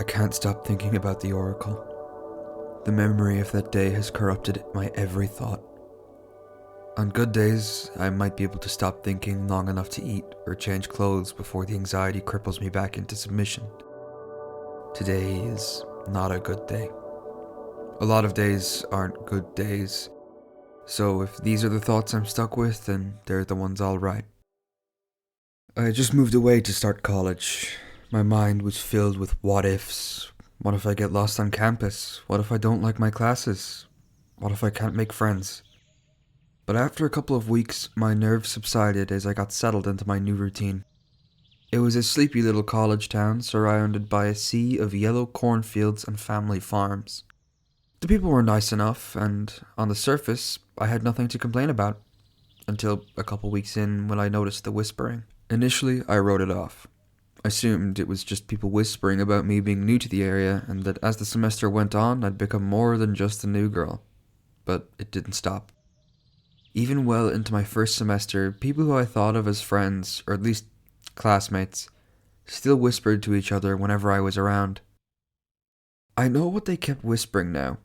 I can't stop thinking about the oracle. The memory of that day has corrupted my every thought. On good days, I might be able to stop thinking long enough to eat or change clothes before the anxiety cripples me back into submission. Today is not a good day. A lot of days aren't good days, so if these are the thoughts I'm stuck with, then they're the ones I'll write. I just moved away to start college. My mind was filled with what ifs. What if I get lost on campus? What if I don't like my classes? What if I can't make friends? But after a couple of weeks, my nerves subsided as I got settled into my new routine. It was a sleepy little college town surrounded by a sea of yellow cornfields and family farms. The people were nice enough, and on the surface, I had nothing to complain about. Until a couple weeks in when I noticed the whispering. Initially, I wrote it off. I assumed it was just people whispering about me being new to the area, and that as the semester went on, I'd become more than just a new girl. But it didn't stop. Even well into my first semester, people who I thought of as friends, or at least classmates, still whispered to each other whenever I was around. I know what they kept whispering now.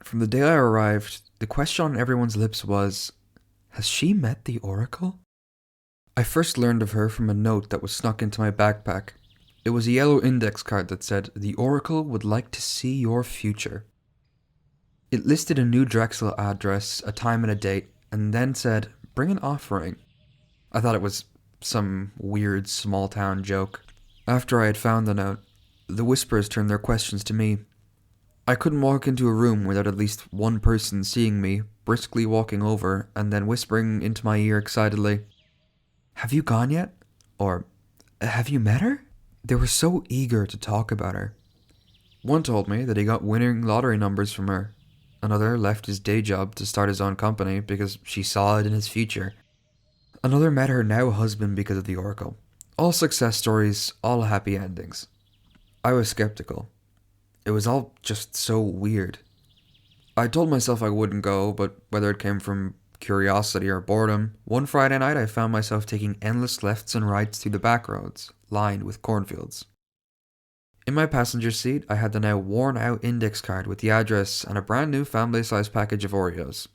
From the day I arrived, the question on everyone's lips was, has she met the Oracle? I first learned of her from a note that was snuck into my backpack. It was a yellow index card that said, "The Oracle would like to see your future." It listed a New Drexel address, a time and a date, and then said, "Bring an offering." I thought it was some weird small town joke. After I had found the note, the whispers turned their questions to me. I couldn't walk into a room without at least one person seeing me, briskly walking over, and then whispering into my ear excitedly, "Have you gone yet?" Or, "Have you met her?" They were so eager to talk about her. One told me that he got winning lottery numbers from her. Another left his day job to start his own company because she saw it in his future. Another met her now husband because of the Oracle. All success stories, all happy endings. I was skeptical. It was all just so weird. I told myself I wouldn't go, but whether it came from curiosity or boredom, one Friday night I found myself taking endless lefts and rights through the back roads, lined with cornfields. In my passenger seat, I had the now worn-out index card with the address and a brand new family-sized package of Oreos.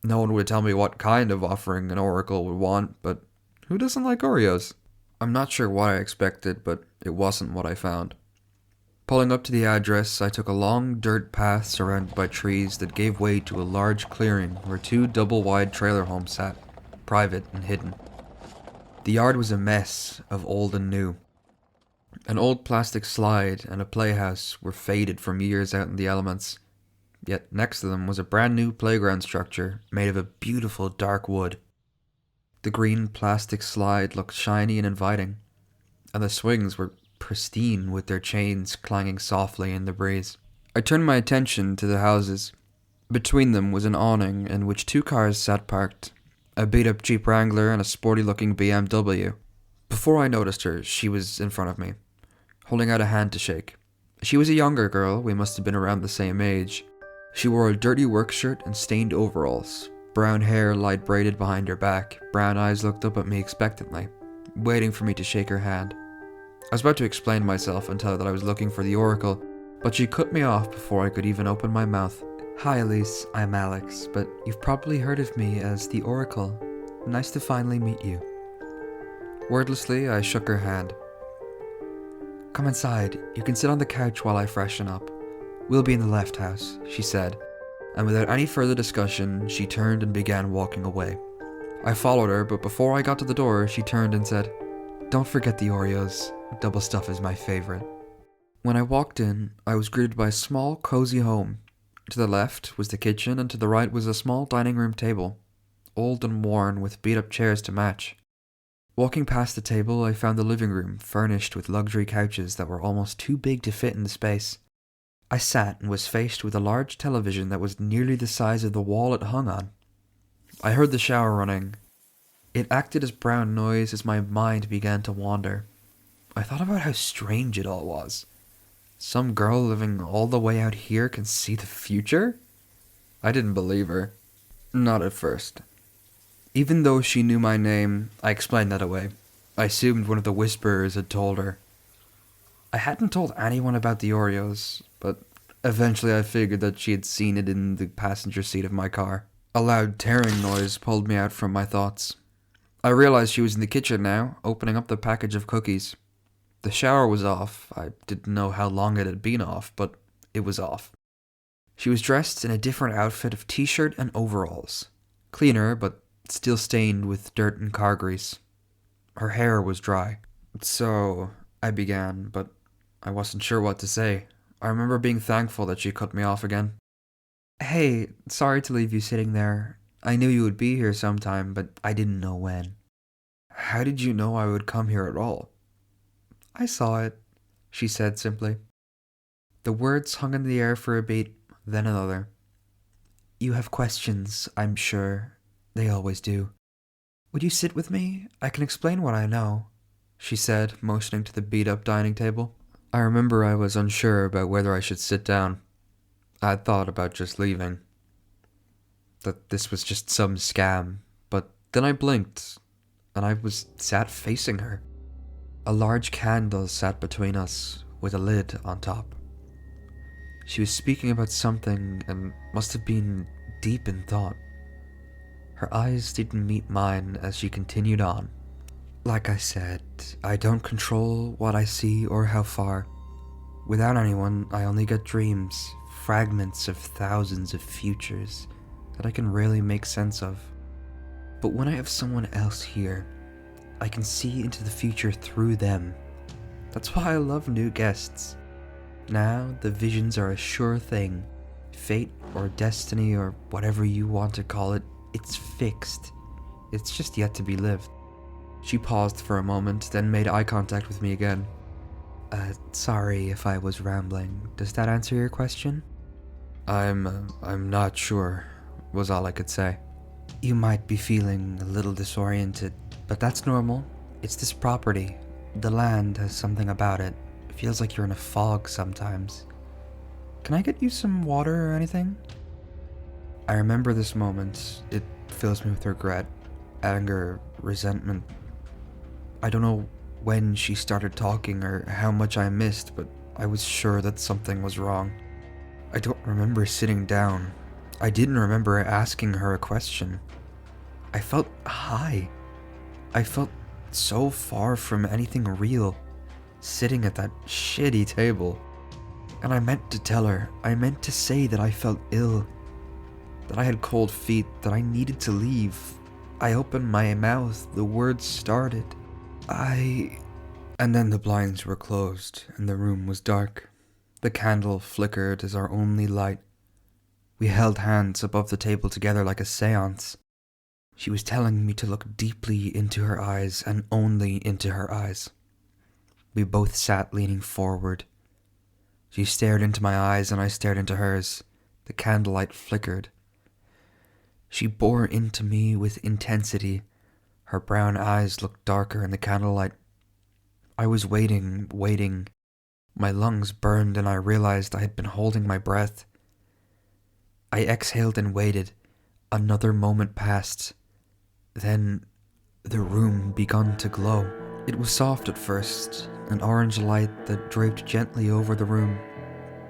No one would tell me what kind of offering an oracle would want, but who doesn't like Oreos? I'm not sure what I expected, but it wasn't what I found. Pulling up to the address, I took a long dirt path surrounded by trees that gave way to a large clearing where two double-wide trailer homes sat, private and hidden. The yard was a mess of old and new. An old plastic slide and a playhouse were faded from years out in the elements, yet next to them was a brand new playground structure made of a beautiful dark wood. The green plastic slide looked shiny and inviting, and the swings were pristine with their chains clanging softly in the breeze. I turned my attention to the houses. Between them was an awning in which two cars sat parked, a beat-up Jeep Wrangler and a sporty-looking BMW. Before I noticed her, she was in front of me, holding out a hand to shake. She was a younger girl, we must have been around the same age. She wore a dirty work shirt and stained overalls. Brown hair light braided behind her back, brown eyes looked up at me expectantly, waiting for me to shake her hand. I was about to explain myself and tell her that I was looking for the Oracle, but she cut me off before I could even open my mouth. "Hi Elise, I'm Alex, but you've probably heard of me as the Oracle. Nice to finally meet you." Wordlessly, I shook her hand. "Come inside, you can sit on the couch while I freshen up. We'll be in the left house," she said, and without any further discussion, she turned and began walking away. I followed her, but before I got to the door, she turned and said, "Don't forget the Oreos. Double stuff is my favorite." When I walked in, I was greeted by a small, cozy home. To the left was the kitchen, and to the right was a small dining room table, old and worn with beat-up chairs to match. Walking past the table, I found the living room furnished with luxury couches that were almost too big to fit in the space. I sat and was faced with a large television that was nearly the size of the wall it hung on. I heard the shower running. It acted as brown noise as my mind began to wander. I thought about how strange it all was. Some girl living all the way out here can see the future? I didn't believe her. Not at first. Even though she knew my name, I explained that away. I assumed one of the whisperers had told her. I hadn't told anyone about the Oreos, but eventually I figured that she had seen it in the passenger seat of my car. A loud tearing noise pulled me out from my thoughts. I realized she was in the kitchen now, opening up the package of cookies. The shower was off. I didn't know how long it had been off, but it was off. She was dressed in a different outfit of t-shirt and overalls. Cleaner, but still stained with dirt and car grease. Her hair was dry. So, I began, but I wasn't sure what to say. I remember being thankful that she cut me off again. Hey, sorry to leave you sitting there. I knew you would be here sometime, but I didn't know when. How did you know I would come here at all? I saw it, she said simply. The words hung in the air for a beat, then another. You have questions, I'm sure. They always do. Would you sit with me? I can explain what I know, she said, motioning to the beat-up dining table. I remember I was unsure about whether I should sit down. I'd thought about just leaving. That this was just some scam, but then I blinked, and I was sat facing her. A large candle sat between us, with a lid on top. She was speaking about something and must have been deep in thought. Her eyes didn't meet mine as she continued on. Like I said, I don't control what I see or how far. Without anyone, I only get dreams, fragments of thousands of futures that I can rarely make sense of. But when I have someone else here, I can see into the future through them. That's why I love new guests. Now, the visions are a sure thing. Fate or destiny or whatever you want to call it, it's fixed. It's just yet to be lived. She paused for a moment, then made eye contact with me again. Sorry if I was rambling. Does that answer your question? I'm not sure, was all I could say. You might be feeling a little disoriented, but that's normal. It's this property. The land has something about it. It feels like you're in a fog sometimes. Can I get you some water or anything? I remember this moment. It fills me with regret, anger, resentment. I don't know when she started talking or how much I missed, but I was sure that something was wrong. I don't remember sitting down. I didn't remember asking her a question. I felt high. I felt so far from anything real, sitting at that shitty table. And I meant to tell her, I meant to say that I felt ill, that I had cold feet, that I needed to leave. I opened my mouth, the words started. And then the blinds were closed, and the room was dark. The candle flickered as our only light. We held hands above the table together like a seance. She was telling me to look deeply into her eyes and only into her eyes. We both sat leaning forward. She stared into my eyes and I stared into hers. The candlelight flickered. She bore into me with intensity. Her brown eyes looked darker in the candlelight. I was waiting. My lungs burned and I realized I had been holding my breath. I exhaled and waited. Another moment passed. Then the room began to glow. It was soft at first, an orange light that draped gently over the room.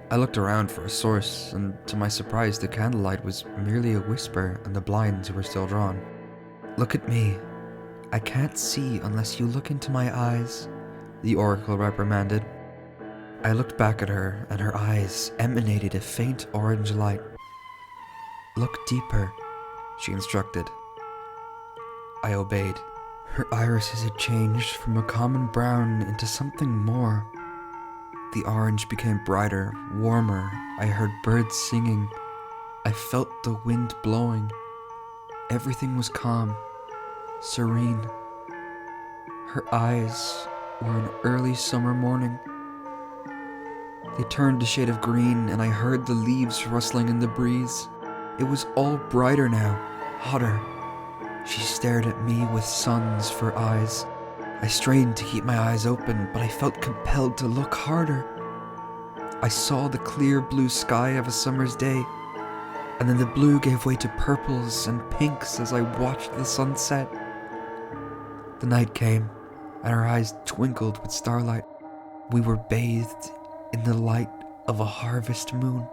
I looked around for a source, and to my surprise the candlelight was merely a whisper and the blinds were still drawn. Look at me. I can't see unless you look into my eyes, the oracle reprimanded. I looked back at her, and her eyes emanated a faint orange light. Look deeper, she instructed. I obeyed. Her irises had changed from a common brown into something more. The orange became brighter, warmer. I heard birds singing. I felt the wind blowing. Everything was calm, serene. Her eyes were an early summer morning. They turned a shade of green, and I heard the leaves rustling in the breeze. It was all brighter now, hotter. She stared at me with suns for eyes. I strained to keep my eyes open, but I felt compelled to look harder. I saw the clear blue sky of a summer's day, and then the blue gave way to purples and pinks as I watched the sunset. The night came, and her eyes twinkled with starlight. We were bathed in the light of a harvest moon.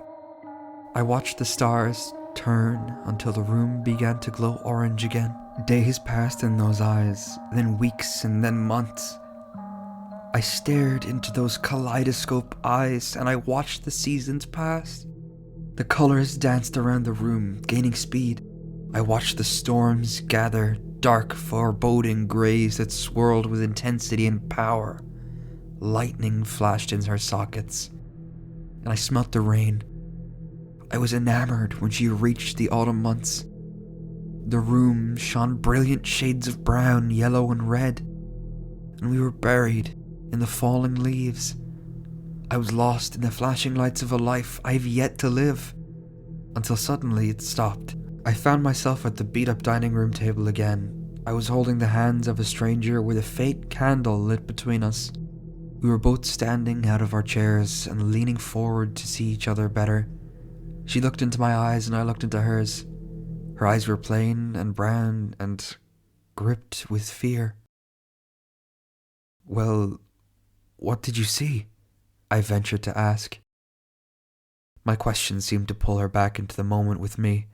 I watched the stars turn until the room began to glow orange again. Days passed in those eyes, then weeks and then months. I stared into those kaleidoscope eyes and I watched the seasons pass. The colors danced around the room, gaining speed. I watched the storms gather, dark, foreboding grays that swirled with intensity and power. Lightning flashed in her sockets, and I smelt the rain. I was enamored when she reached the autumn months. The room shone brilliant shades of brown, yellow, and red, and we were buried in the falling leaves. I was lost in the flashing lights of a life I've yet to live, until suddenly it stopped. I found myself at the beat-up dining room table again. I was holding the hands of a stranger with a faint candle lit between us. We were both standing out of our chairs and leaning forward to see each other better. She looked into my eyes and I looked into hers. Her eyes were plain and brown and gripped with fear. "Well, what did you see?" I ventured to ask. My question seemed to pull her back into the moment with me.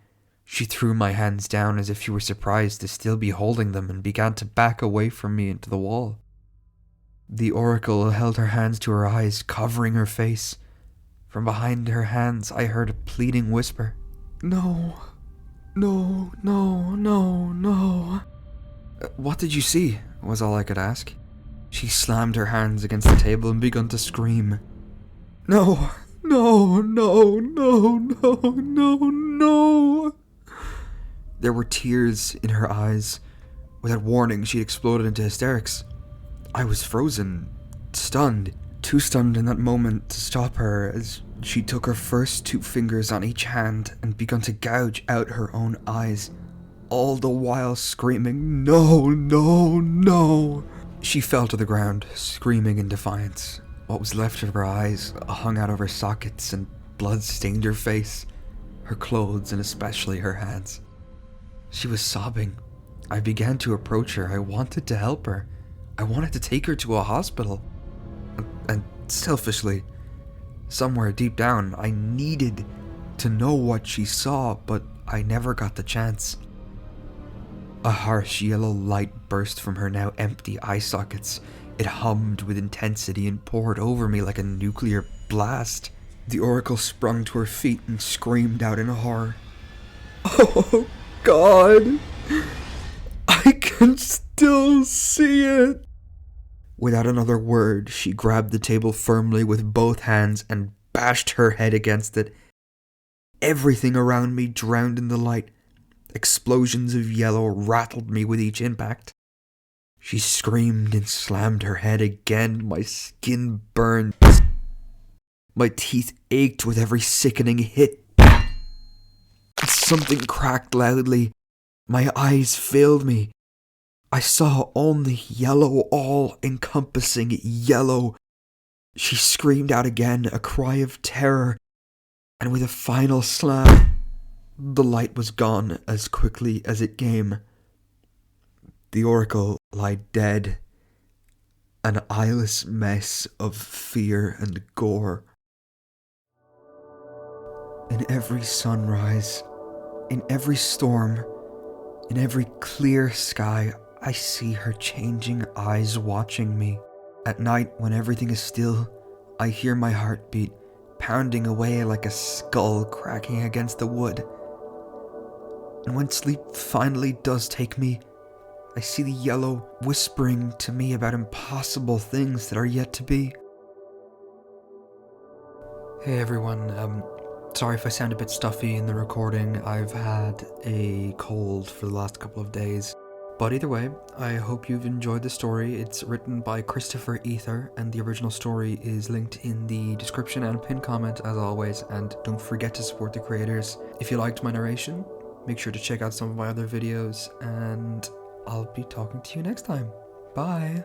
She threw my hands down as if she were surprised to still be holding them and began to back away from me into the wall. The oracle held her hands to her eyes, covering her face. From behind her hands, I heard a pleading whisper. "No, no, no, no, no." "What did you see?" was all I could ask. She slammed her hands against the table and began to scream. "No, no, no, no, no, no, no." There were tears in her eyes. Without warning, she exploded into hysterics. I was frozen, stunned, too stunned in that moment to stop her as she took her first 2 fingers on each hand and began to gouge out her own eyes, all the while screaming, "No, no, no." She fell to the ground, screaming in defiance. What was left of her eyes hung out of her sockets and blood stained her face, her clothes, and especially her hands. She was sobbing. I began to approach her. I wanted to help her. I wanted to take her to a hospital. And selfishly, somewhere deep down, I needed to know what she saw, but I never got the chance. A harsh yellow light burst from her now empty eye sockets. It hummed with intensity and poured over me like a nuclear blast. The oracle sprung to her feet and screamed out in horror. "Oh, God! I can still see it!" Without another word, she grabbed the table firmly with both hands and bashed her head against it. Everything around me drowned in the light. Explosions of yellow rattled me with each impact. She screamed and slammed her head again. My skin burned. My teeth ached with every sickening hit. Something cracked loudly. My eyes failed me. I saw only yellow, all-encompassing yellow. She screamed out again, a cry of terror, and with a final slam, the light was gone as quickly as it came. The oracle lay dead, an eyeless mess of fear and gore. In every sunrise, in every storm, in every clear sky, I see her changing eyes watching me. At night, when everything is still, I hear my heartbeat pounding away like a skull cracking against the wood. And when sleep finally does take me, I see the yellow whispering to me about impossible things that are yet to be. Hey everyone, sorry if I sound a bit stuffy in the recording. I've had a cold for the last couple of days. But either way, I hope you've enjoyed the story. It's written by Christopher Ether, and the original story is linked in the description and pinned comment as always, and don't forget to support the creators. If you liked my narration, make sure to check out some of my other videos, and I'll be talking to you next time. Bye!